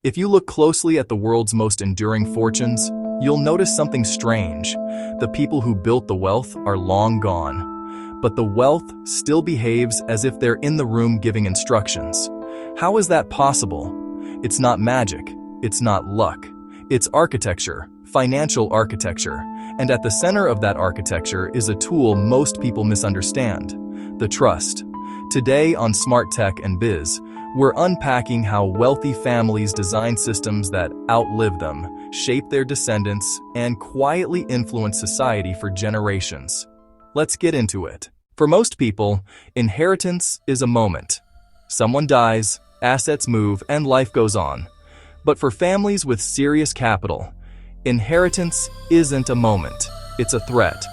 If you look closely at the world's most enduring fortunes, you'll notice something strange. The people who built the wealth are long gone, but the wealth still behaves as if they're in the room giving instructions. How is that possible? It's not magic, it's not luck. It's architecture, financial architecture, and at the center of that architecture is a tool most people misunderstand: the trust. Today on Smart Tech and Biz, we're unpacking how wealthy families design systems that outlive them, shape their descendants, and quietly influence society for generations. Let's get into it. For most people, inheritance is a moment. Someone dies, assets move, and life goes on. But for families with serious capital, inheritance isn't a moment, it's a threat.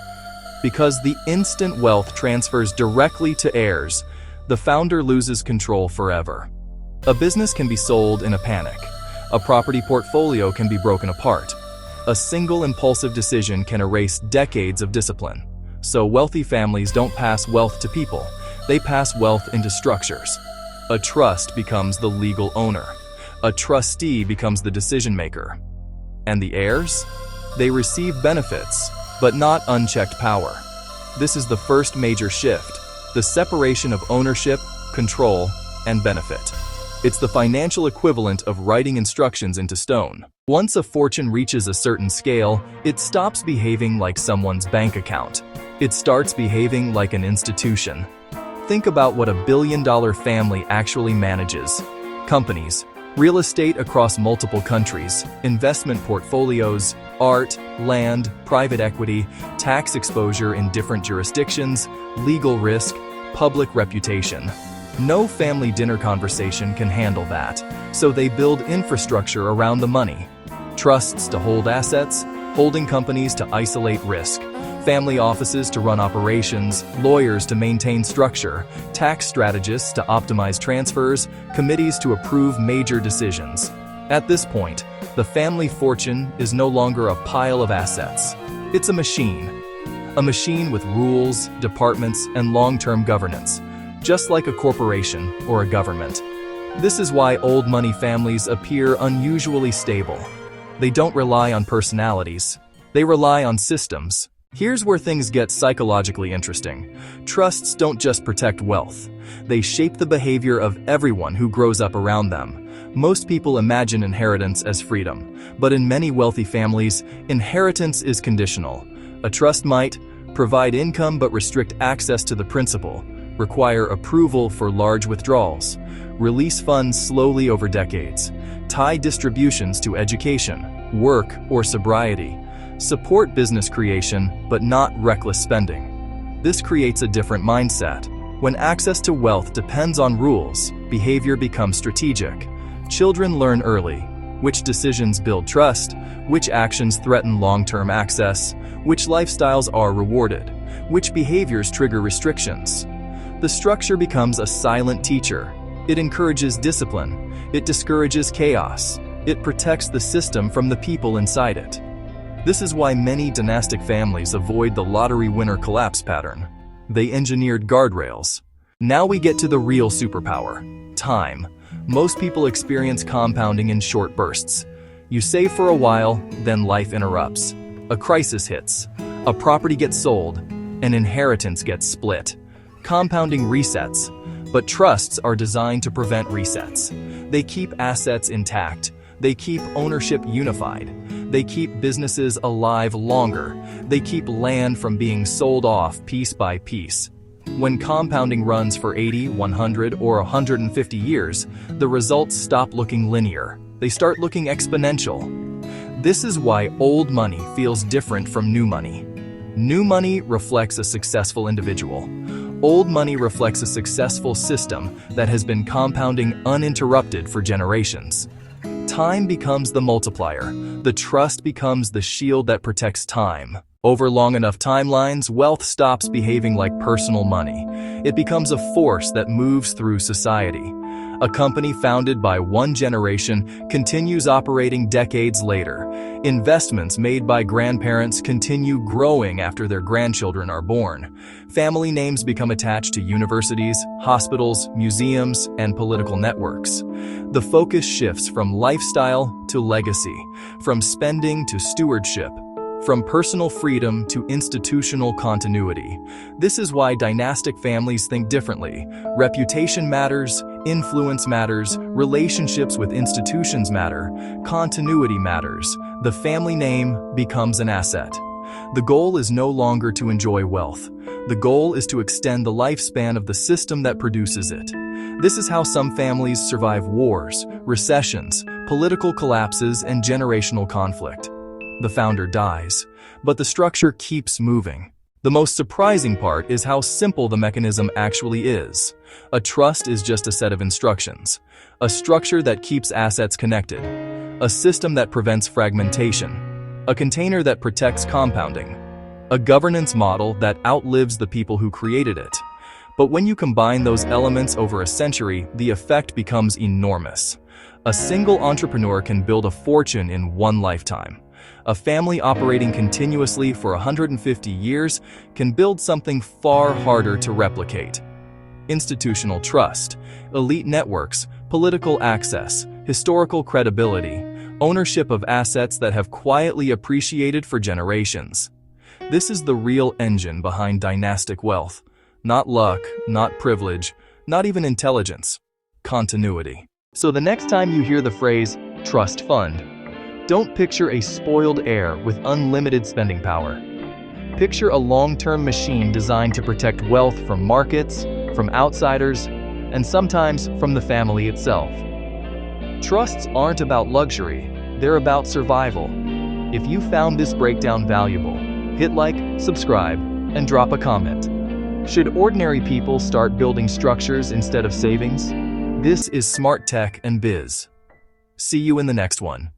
Because the instant wealth transfers directly to heirs, the founder loses control forever. A business can be sold in a panic. A property portfolio can be broken apart. A single impulsive decision can erase decades of discipline. So wealthy families don't pass wealth to people, they pass wealth into structures. A trust becomes the legal owner. A trustee becomes the decision maker. And the heirs? They receive benefits, but not unchecked power. This is the first major shift: the separation of ownership, control, and benefit. It's the financial equivalent of writing instructions into stone. Once a fortune reaches a certain scale, it stops behaving like someone's bank account. It starts behaving like an institution. Think about what a billion-dollar family actually manages: companies, real estate across multiple countries, investment portfolios, art, land, private equity, tax exposure in different jurisdictions, legal risk, public reputation. No family dinner conversation can handle that, so they build infrastructure around the money. Trusts to hold assets, holding companies to isolate risk, family offices to run operations, lawyers to maintain structure, tax strategists to optimize transfers, committees to approve major decisions. At this point, the family fortune is no longer a pile of assets. It's a machine. A machine with rules, departments, and long-term governance, just like a corporation or a government. This is why old money families appear unusually stable. They don't rely on personalities. They rely on systems. Here's where things get psychologically interesting. Trusts don't just protect wealth. They shape the behavior of everyone who grows up around them. Most people imagine inheritance as freedom, but in many wealthy families, inheritance is conditional. A trust might provide income but restrict access to the principal, require approval for large withdrawals, release funds slowly over decades, tie distributions to education, work, or sobriety, support business creation but not reckless spending. This creates a different mindset. When access to wealth depends on rules, behavior becomes strategic. Children learn early which decisions build trust, which actions threaten long-term access, which lifestyles are rewarded, which behaviors trigger restrictions. The structure becomes a silent teacher. It encourages discipline. It discourages chaos. It protects the system from the people inside it. This is why many dynastic families avoid the lottery winner collapse pattern. They engineered guardrails. Now we get to the real superpower: time. Most people experience compounding in short bursts. You save for a while, then life interrupts. A crisis hits. A property gets sold. An inheritance gets split. Compounding resets, but trusts are designed to prevent resets. They keep assets intact. They keep ownership unified. They keep businesses alive longer. They keep land from being sold off piece by piece. When compounding runs for 80, 100, or 150 years, the results stop looking linear. They start looking exponential. This is why old money feels different from new money. New money reflects a successful individual. Old money reflects a successful system that has been compounding uninterrupted for generations. Time becomes the multiplier. The trust becomes the shield that protects time. Over long enough timelines, wealth stops behaving like personal money. It becomes a force that moves through society. A company founded by one generation continues operating decades later. Investments made by grandparents continue growing after their grandchildren are born. Family names become attached to universities, hospitals, museums, and political networks. The focus shifts from lifestyle to legacy, from spending to stewardship, from personal freedom to institutional continuity. This is why dynastic families think differently. Reputation matters, influence matters, relationships with institutions matter, continuity matters. The family name becomes an asset. The goal is no longer to enjoy wealth. The goal is to extend the lifespan of the system that produces it. This is how some families survive wars, recessions, political collapses, and generational conflict. The founder dies, but the structure keeps moving. The most surprising part is how simple the mechanism actually is. A trust is just a set of instructions, a structure that keeps assets connected, a system that prevents fragmentation, a container that protects compounding, a governance model that outlives the people who created it. But when you combine those elements over a century, the effect becomes enormous. A single entrepreneur can build a fortune in one lifetime. A family operating continuously for 150 years can build something far harder to replicate. Institutional trust, elite networks, political access, historical credibility, ownership of assets that have quietly appreciated for generations. This is the real engine behind dynastic wealth. Not luck, not privilege, not even intelligence. Continuity. So the next time you hear the phrase, trust fund, don't picture a spoiled heir with unlimited spending power. Picture a long-term machine designed to protect wealth from markets, from outsiders, and sometimes from the family itself. Trusts aren't about luxury, they're about survival. If you found this breakdown valuable, hit like, subscribe, and drop a comment. Should ordinary people start building structures instead of savings? This is Smart Tech and Biz. See you in the next one.